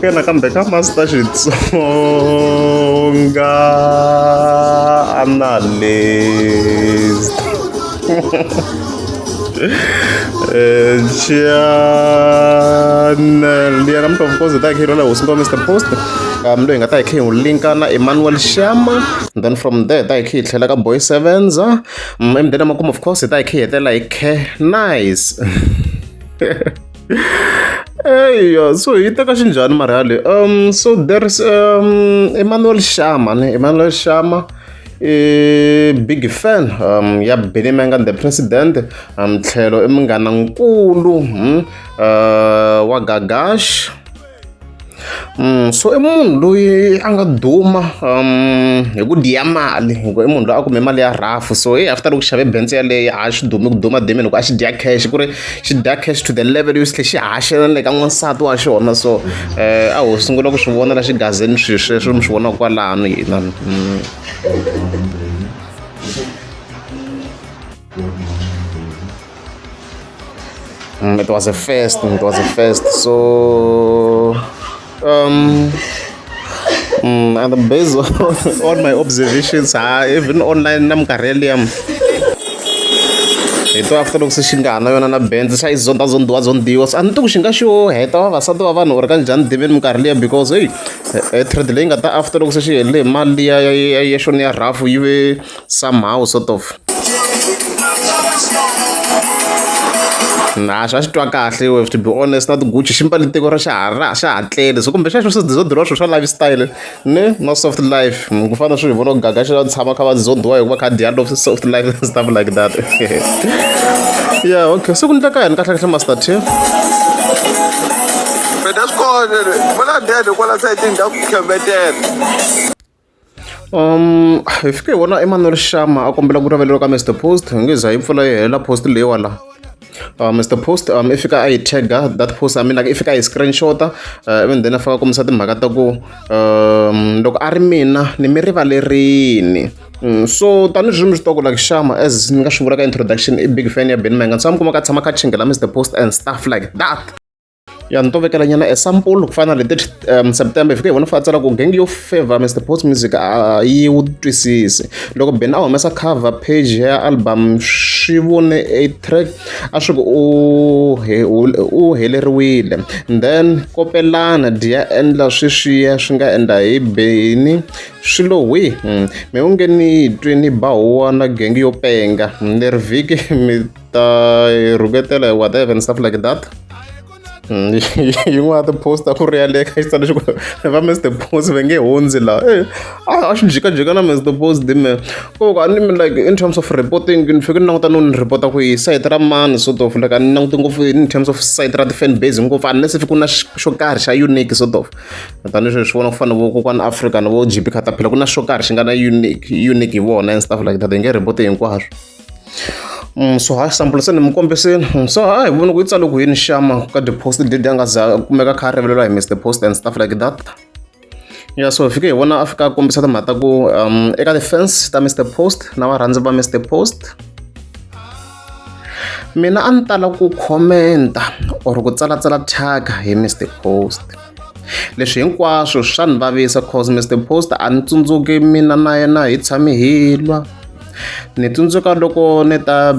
okay nakambe ka master Xitsonga analyst channel liya na mntu of course ta khiro la usingo Mr Post mntu ingata ikhe ulinka na Emmanuel Shama, and then from there ta ikhe ihlela ka Boy Sevens emdena makumo of course ta ikhe hetela ikhe nice. Hey, so iteka xinjhani marhale so there's Emmanuel Shama big fan ya Benny Mengan the president tlhelo I munghana nkulu wa Gagash. So I munhu loyi a nga duma hi ku diya mali, I munhu loyi a kume mali ya rafu. So after loko xave benz yaleyo a xi dumi ku duma demi loko a xi dya cash ku ri xi dya cash to the level yo xi xi haxela le ka n'wansati wa xona. So a ho sungula ku swi vona la xigazeni swilo sweswo mi swi vona kwalano hina. It was a first. So and based on my observations even online na minkarhi hito after loko se xi nga na yona na benz xa yi zondiwa so a ni ti ku xi nga xo heta vavasati va vanhu ri ka njhani diveni minkarhi liya because trade leyi nga ta after loko se xi helele hi mali ya xona ya rafu yi ve somehow sort of na swa xi twa kahle we have to be honest na Gucci xi mbali tiko ra xa ha tlele so kumbe xexo swo diriwa swilo swa lifestyle ne no soft life ku fana swi hi vona ku Gaga xi tshama kha va zondiwa hikuva khadi ya love soft life and stuff like that. Yeah, okay, so ku ndleka yini kahle master T that's called wala dede kwala side ndaku khembetela. Hi fike hi vona Emmanuel Shama a kombela ku rivaleriwa ka Mr Post nge za yi mpfula yi hela post leyi wala Mr Post if fika a yi tagga that post I mean like if fika a yi screenshota even then a faka kombisa timhaka ta ku loko a ri mina ni mi rivalerini. So tanihileswi mi swi tiva ku like Shama as ni nga swi vula ka introduction I big fan ya Benny Mengan, so a mi kuma ka tshama kha chingela Mr Post and stuff like that. Ya ni tovekela nyana example ku fana leti September fika hi vona fa tsala ku gang yo favor Mr Post music a yi wu twisisi loko Ben a humesa cover page ya album swi vone a track a swi ku u heleriwile, then kopelana diya endla sweswiya swi nga endla hi Benny swilo wi me u nge ni twi ni bahuwa na gang yo penga ni ri vhiki mi ta rhuketela whatever and stuff like that. Yin'wana ti-post a ku ri yaleyo ka xitsalo xi ku va Mr Post va nge hundzi laha a xi jikajika na Mr Post dime ko a ni like in terms of reporting ni fike ni languta no ni report ku hi site ra mani sort of like a ni languti ngopfu in terms of site ra ti-fan base ngopfu unless fike ku na xo karhi xa unique sort of tanihileswi swi vona ku fana vo kokwana Africa na vo GP Caterpillar ku na xo karhi xi nga na unique hi vona and stuff like that hi nge report hinkwaswo. So sample se ni mi kombisini so hi vona ku yi tsale ku yini Shama ka deposit leti a nga za kumeka kha rivaleriwa hi Mr Post and stuff like that. Yeah, so fike hi vona a fika a kombisa timhaka ta ku eka ti-fans ta Mr Post na varhandzi va Mr Post mina a ni tala ku commenta or ku tsalatsala tag hi Mr Post. Leswi hinkwaswo swa ni vavisa cause Mr Post a ni tsundzuki mina na yena hi tshami hi lwa. Ni tsundzuka loko ni ta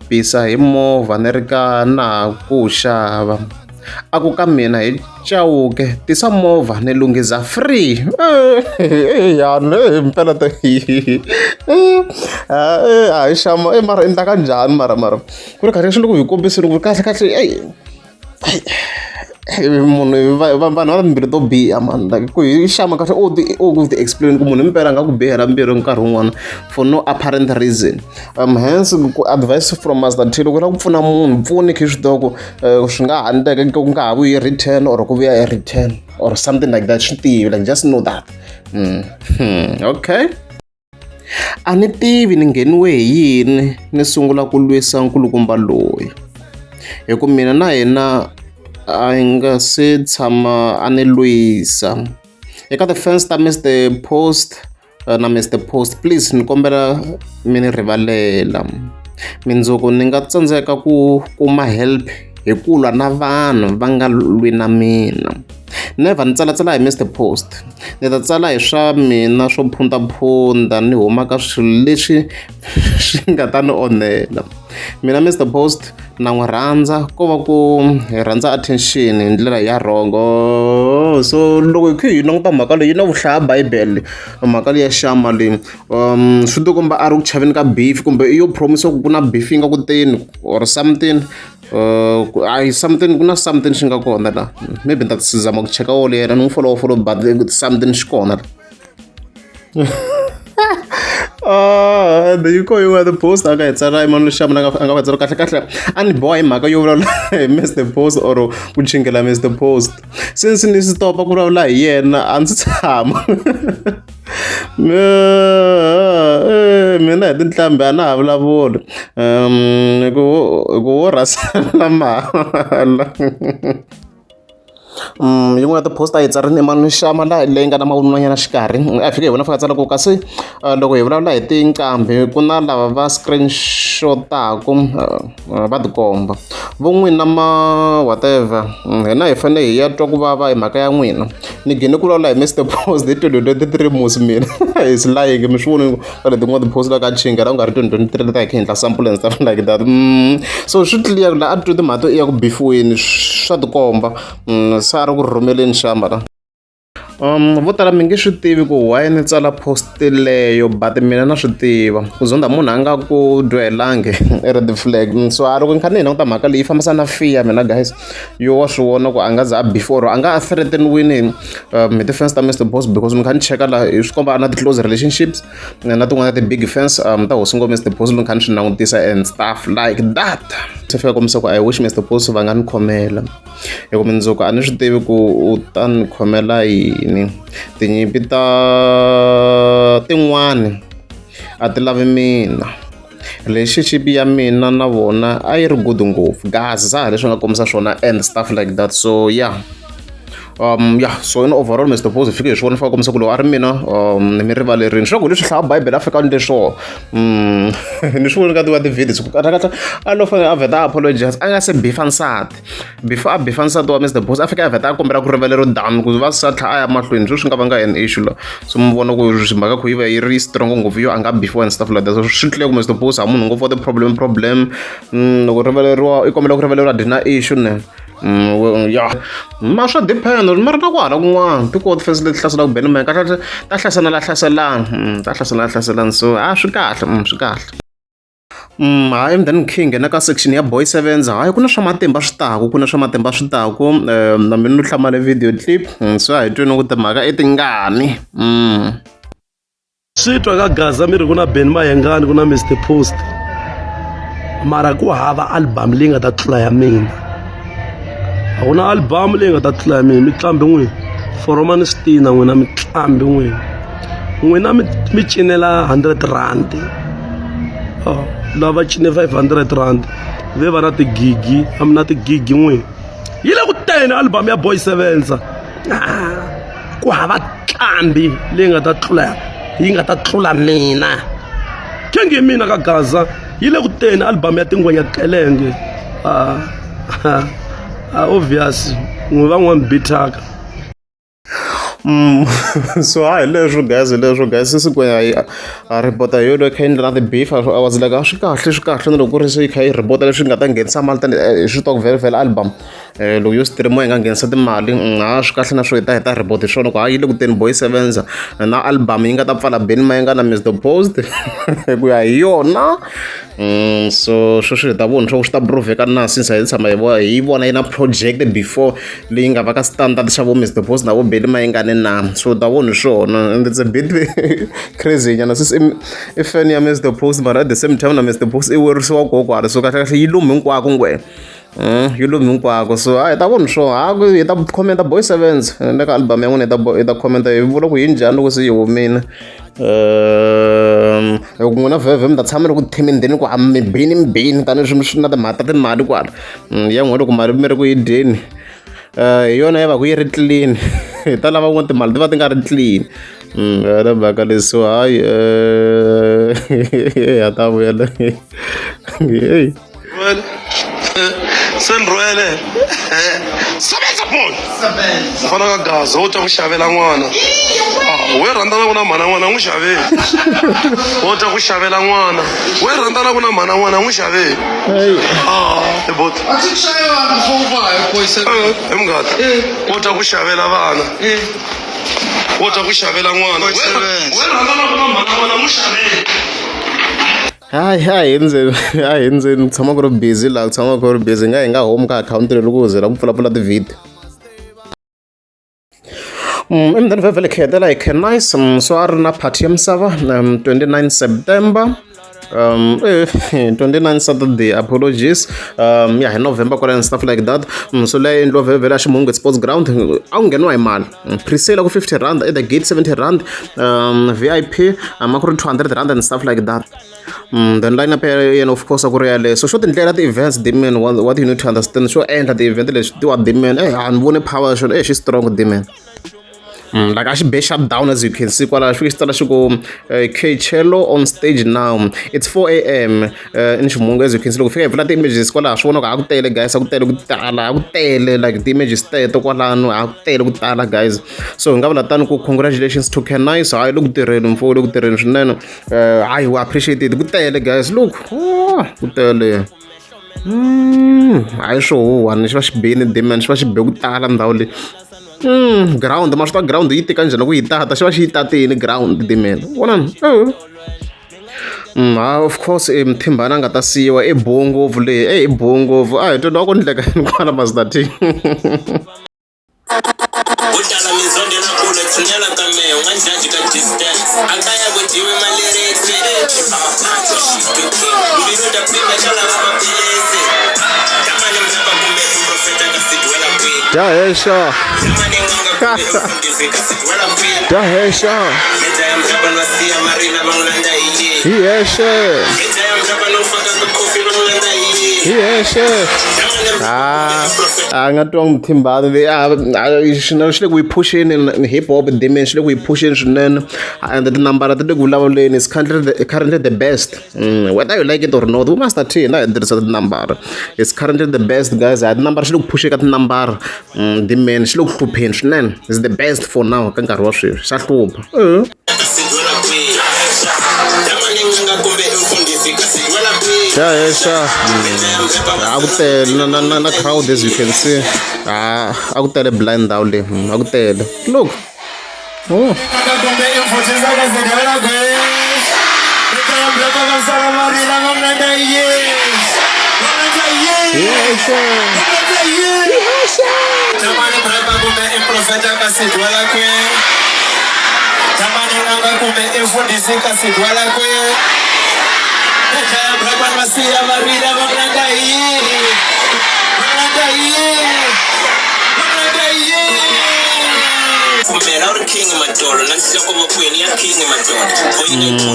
bisa hi movha ni ri ka na ku xava a ku ka mina hi cawuke tisa movha ni lunghisa free yani mpela to hi Shama mara i ndla kanjhani mara ku ri kahle swi loko hi kombisile ku kahle munhu vanhu va timbirhi to biha man like ku hi Shama kahle u ti explain ku munhu impela nga ku bihela mbirhi nkarhi wun'wana for no apparent reason. Hence ku advice from Master T loko u lava ku pfuna munhu pfuni khi swi tiva ku swi nga ha endleka ku nga ha vuyi return or ku vuya a return or something like that swi tivi like just know that. Okay, a ni tivi ni ngheniwe hi yini ni sungula ku lwisa nkulukumba loyi hi ku mina na yena a nga se tshama a ni lwisa eka ti-fans ta Mr Post na Mr Post please ni kombela mi ni rivalela mindzuku ni nga tsandzeka ku kuma help hi ku lwa na vanhu va nga lwi na mina never ni tsalatsala hi Mr Post, ni ta tsala hi swa mina swo phuntaphunta ni huma ka swilo leswi swi nga ta ni onhela. Mina Mr Post na n'wi rhandza ko va ku hi rhandza attention hi ndlela ya wrong. So loko hi kha hi languta mhaka leyi na vuhlaya Bible mhaka leyi ya Shama leyi swi ti komba a ri ku chaveni ka beef kumbe i yo promise ku na beef yi nga ku teni or something something ku na something xi nga kona la, maybe ni ta zama ku cheka wole yena ni n'wi follow but something xi kona la. You call you the post aka hi tsala mani Shama a nga va tsala kahle a ni boha hi mhaka yo vulavula hi Mr Post or ku chingela Mr Post. Since ni stopa ku vulavula hi yena a ndzi tshama mina hi tinhlambi a na ha vulavuli ku rasela mahala. Yin'wana ya ti-post a yi tsarile mani Shama leyi nga na mavun'wanyana xikarhi a fika hi vona fika tsala ku kasi loko hi vulavula hi tinqambi ku na lava va screenshotaku va tikomba vo n'wina ma whatever hina hi fanele hi ya twa ku vava hi mhaka ya n'wina ni gine ku vulavula hi Mr Post hi 2023 musi mina is lying mi swi voni ka leti n'wana ti-post la ka chingela ku nga ri 2023 ta hi kha hi endla sample and stuff like that. So swi clear la a twi timhaka to iya ku bifiweni swa tikomba sa ri ku rhumeleni Shama la. Vo tala mi nge swi tivi ku why ni tsala post leyo but mina na swi tiva ku zonda munhu a nga ku dwelangi red flag. So a loko ni kha ni hi languta mhaka leyi fambisana na fear mina guys yo wa swi vona ku a nga za a before a nga a threateniwini hi ti-fans ta Mr Post because ni kha ni cheka la swi komba a na ti-close relationships na tin'wana ta ti-big fans ta hosi ngo Mr Post ni kha ni swi langutisa and stuff like that. Se fika kombisa ku I wish Mr Post va nga ni khomela hikuva mindzuku a ni swi tivi ku u ta ni khomela yini. Tinyimpi ta tin'wani a ti lavi mina, relationship ya mina na vona a yi ri good ngopfu gaza leswi nga kombisa swona and stuff like that. So yeah so in overall Mr Post fika hi swona fika kombisa ku loko a ri mina ni mi rivalerini swa ku leswi hlaya Bible a fika ni leswo ni swi voni ka ti-videos ku kahlekahle a lo fanele a vheta a apologize a nga se bifa nsati before a bifa nsati wa Mr Post a fika a vheta a kombela ku rivalero down ku va sa tlha a ya mahlweni swi nga va nga an issue la. So mi vona ku mhaka ku yi va yi ri strong ngopfu yo a nga bifiwa and stuff like that. So swi clear ku Mr Post a munhu ngopfu wa ti-problem loko rivaleriwa i kombela ku rivaleriwa dina issue ne ma swa depend ma ri na ku hala kun'wana ti-court fence leti hlaselaku Benman kahle ta hlasana la hlaselana so swi kahle swi kahle. Hayi then king na ka section ya boy sevens hayi ku na swa matimba swi taku na mina no hlamale video clip so hi twini ku timhaka i tingani swi twa ka Gaza mi ri ku na Ben Mayengani ku na Mr Post mara ku hava album leyi nga ta tlula ya mina. A ku na album leyi nga ta tlula ya mina mitlambi n'wini Foromani Stina n'wina mitlambi n'wina mi cinela 100 rand lava cine 500 rand ve va na tigigi a mi na tigigi n'wini yi le ku teni album ya Boy Sevenza ku hava ntlambi leyi nga ta tlula yi nga ta tlula mina kengi mina ka Gaza yi le ku teni album ya Tingwenya Kelenge obvious n'wi van'wani bitaka. So leswo guys sisi ku ya a report yo lo kha endla na beef I was like swi kahle na loko ri se kha yi report leswi nga ta nghenisa mali tani swi to very album loko yo stream yi nga nghenisa timali swi kahle na swo hi ta report hi swona ku hayi le ku teni Boy Sevenza na album yi nga ta pfala Ben Mayengani na Mr Post ku ya hi yona. So swi ta vona swi ta prove ka na since hi tshama hi vona yi na project before leyi nga va ka standard xa vo Mr Post na vo Ben Mayengani na so ta vona swona and it's a bit crazy nyana since i fan ya Mr Post but at the same time na Mr Post i werisiwa kokwana so kahle yi lumi hinkwako ngwe yi lumi hinkwako so hi ta vona swo hi ta comment Boy Sevenza na ka album ya n'wina hi ta comment hi vula ku hi njhani loko se yi humile loko n'wina vhevhe mi ta tshama loko timindeni ku mi bini tanihi swi na timhaka ta timali kwala ya n'wina loko mali mi ri ku yi dyeni hi yona ya va ku yi ri clean hi ta lava n'wana timali ti va ti nga ri clean na mhaka leswo hayi ha ta vuyela se ni rhwele sebenza phone fana ka gaza u ta ku xavela n'wana we rhandzana ku na mhana n'wana n'wi xaveli u ta ku xavela n'wana we rhandzana ku na mhana n'wana n'wi xaveli ebot emngati u ta ku xavela vana u ta ku xavela n'wana we rhandzana ku na mhana n'wana n'wi xaveli. hayi hindzeni tshama ku ri busy laha ku tshama ku ri busy hi nga home ka akhawunti leyi loko u zela ku pfulapfula tivhidiyo emndeni vhevhele khetela hi Cannice so a ri na party ya misava 29 September 29 Saturday, apologies. Yeah, in November and stuff like that. So leyi endliwa vhevhele a Ximungu Sports Ground. A wu ngheniwa hi mali. Pre-sale ku 50 rand, at the gate 70 rand. VIP ma ku ri 200 rand and stuff like that. Then line up and of course ku ri yale. So swo tindlela ti events dimen what you need to understand. Swo endla ti event lexi ti wa dimen a ni voni power xo xi strong dimen. Like I should be shut down as you can see. While I should start to go Cello on stage now. It's 4 a.m. In Ximungu as you can see. Look, if the images, while I show no, I will tell guys, I will tell like the images there. To while I know, I will tell guys. So congratulations to Cannice. I look the rain for look the rain. I appreciate it. Good tell guys. Look, good tell. I show one. She was being in dimension. She was being talent only. Ground, mas tá ground ite kan jana ku ita ta shwa shita te in ground the man wona of course mthimbana nga ta siwa ebongo vule ebongo I don't know ko ndleka kwala masdati udala mizondo na kule tsinela kame unganjaji ka distance akaya kudiwe malerese amapanto shituke uliroda pima chala mapilese kama ni mzaba kume profeta kasidwela kwi Dahesha Dahesha ngatwa mthimbani shile we push in hip hop dimension we push in and the number that we love lane is currently the best whether you like it or not we must attain there is a number it's currently the best guys that number shile push at number dimension shile kupheni swinene is the best for now ka nkarhi wa sweswi xa hlupha na crowd as you can see akutele blind down le akutele look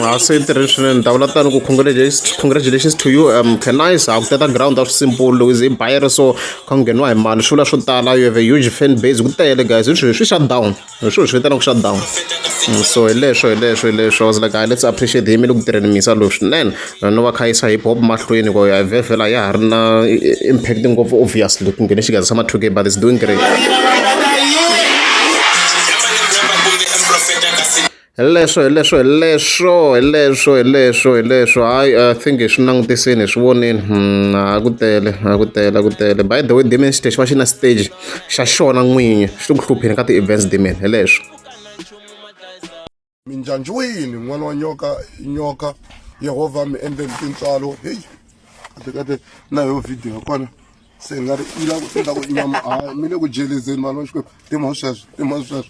I'll say international congratulations to you Cannice akuteta ground of simple is a buyer so kangenwa hi mali shula swo tala you have a huge fan base kutele guys swi shut down swi vitana ku shut down so hileswo I was like let's appreciate him loku tirheni misa lo swinene no va khayisa hip hop mahlweni ko ya vhevhela ya ha ri na impact ngopfu obviously ku nghene xigaza xa ma2K but it's doing great Leswo I think swi langutiseni swi voneni akutele by the way dimen stage va xi na stage xa xona n'winyi xi ku hlupheni ka ti-events dimen hileswo minjanjwini n'wana wa nyoka Yehova mi endleni tintswalo hey kade na yo video kona se nga ri ila ku tenda ku nyama mi le ku jelezeni mali wa xikwembu timhosweswo